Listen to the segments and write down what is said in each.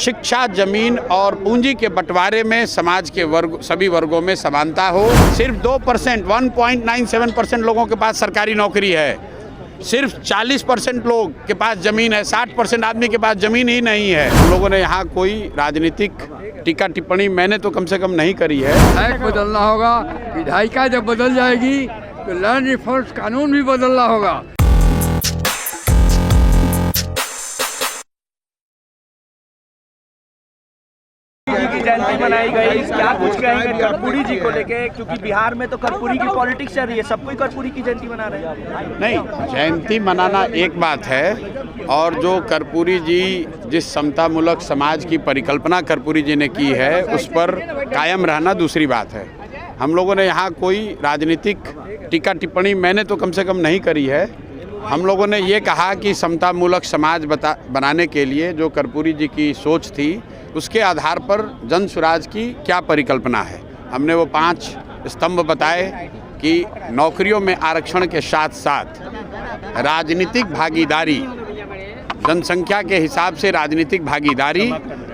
शिक्षा, जमीन और पूंजी के बंटवारे में समाज के सभी वर्गों में समानता हो। सिर्फ 2% 1.97% लोगों के पास सरकारी नौकरी है। सिर्फ 40% लोग के पास ज़मीन है। 60% आदमी के पास ज़मीन ही नहीं है। हम लोगों ने यहाँ कोई राजनीतिक टीका टिप्पणी मैंने तो कम से कम नहीं करी है। विधायक बदलना होगा। विधायिका जब बदल जाएगी तो लैंड रिफॉर्म्स कानून भी बदलना होगा। की जयंती मनाई गई, क्या कुछ कहेंगे कर्पूरी जी को लेके, क्योंकि बिहार में तो कर्पूरी की पॉलिटिक्स चल रही है, सब कोई कर्पूरी की जयंती मना रहे हैं। नहीं, जयंती मनाना एक बात है और जो कर्पूरी जी जिस समतामूलक समाज की परिकल्पना कर्पूरी जी ने की है उस पर कायम रहना दूसरी बात है। हम लोगों ने यहाँ कोई राजनीतिक टीका टिप्पणी मैंने तो कम से कम नहीं करी है। हम लोगों ने ये कहा कि समतामूलक समाज बनाने के लिए जो कर्पूरी जी की सोच थी उसके आधार पर जन स्वराज की क्या परिकल्पना है। हमने वो 5 स्तंभ बताए कि नौकरियों में आरक्षण के साथ साथ राजनीतिक भागीदारी, जनसंख्या के हिसाब से राजनीतिक भागीदारी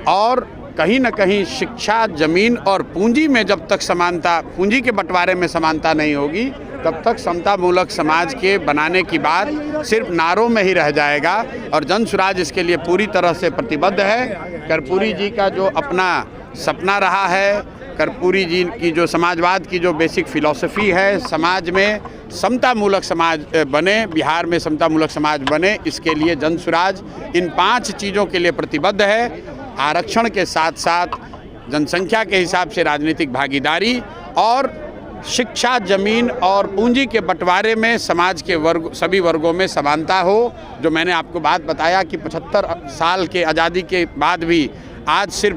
और कहीं न कहीं शिक्षा, जमीन और पूंजी में जब तक समानता, पूंजी के बंटवारे में समानता नहीं होगी तब तक समतामूलक समाज के बनाने की बात सिर्फ नारों में ही रह जाएगा। और जन स्वराज इसके लिए पूरी तरह से प्रतिबद्ध है। कर्पूरी जी का जो अपना सपना रहा है, कर्पूरी जी की जो समाजवाद की जो बेसिक फिलॉसफी है, समाज में समतामूलक समाज बने, बिहार में समतामूलक समाज बने, इसके लिए जन स्वराज इन 5 चीज़ों के लिए प्रतिबद्ध है। आरक्षण के साथ साथ जनसंख्या के हिसाब से राजनीतिक भागीदारी और शिक्षा, जमीन और पूंजी के बंटवारे में समाज के सभी वर्गों में समानता हो। जो मैंने आपको बात बताया कि 75 साल के आज़ादी के बाद भी आज सिर्फ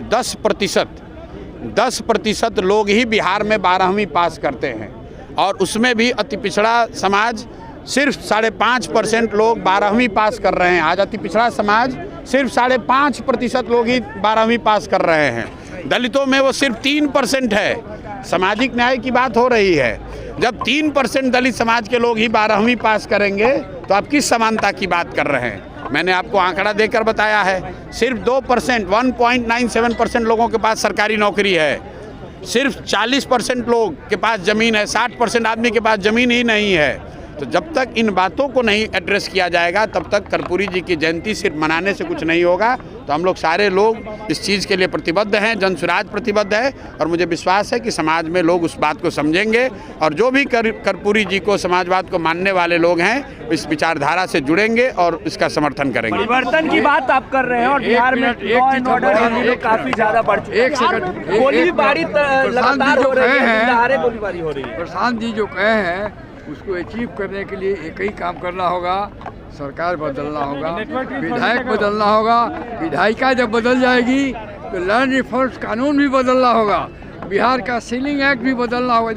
10% लोग ही बिहार में 12वीं पास करते हैं और उसमें भी अति पिछड़ा समाज सिर्फ 5.5% लोग 12वीं पास कर रहे हैं। आज अति पिछड़ा समाज सिर्फ 5.5% लोग ही 12वीं पास कर रहे हैं। दलितों में वो सिर्फ 3% है। सामाजिक न्याय की बात हो रही है। जब 3% दलित समाज के लोग ही 12वीं पास करेंगे तो आप किस समानता की बात कर रहे हैं। मैंने आपको आंकड़ा देकर बताया है। सिर्फ 2% 1.97% लोगों के पास सरकारी नौकरी है। सिर्फ 40% लोग के पास ज़मीन है। 60% आदमी के पास ज़मीन ही नहीं है। तो जब तक इन बातों को नहीं एड्रेस किया जाएगा तब तक कर्पूरी जी की जयंती सिर्फ मनाने से कुछ नहीं होगा। तो हम लोग सारे लोग इस चीज़ के लिए प्रतिबद्ध हैं, जन स्वराज प्रतिबद्ध है और मुझे विश्वास है कि समाज में लोग उस बात को समझेंगे और जो भी कर्पूरी जी को, समाजवाद को मानने वाले लोग हैं इस विचारधारा से जुड़ेंगे और इसका समर्थन करेंगे। परिवर्तन की बात आप कर रहे हैं और बिहार में लॉ एंड ऑर्डर काफ़ी ज़्यादा बढ़ चुका है। गोलीबारी लगातार हो रही है, गोलीबारी हो रही है। प्रशांत जी जो कहे हैं उसको अचीव करने के लिए एक ही काम करना होगा, सरकार बदलना होगा, विधायक बदलना होगा। विधायिका जब बदल जाएगी तो लैंड रिफॉर्म्स कानून भी बदलना होगा। बिहार का सीलिंग एक्ट भी बदलना होगा।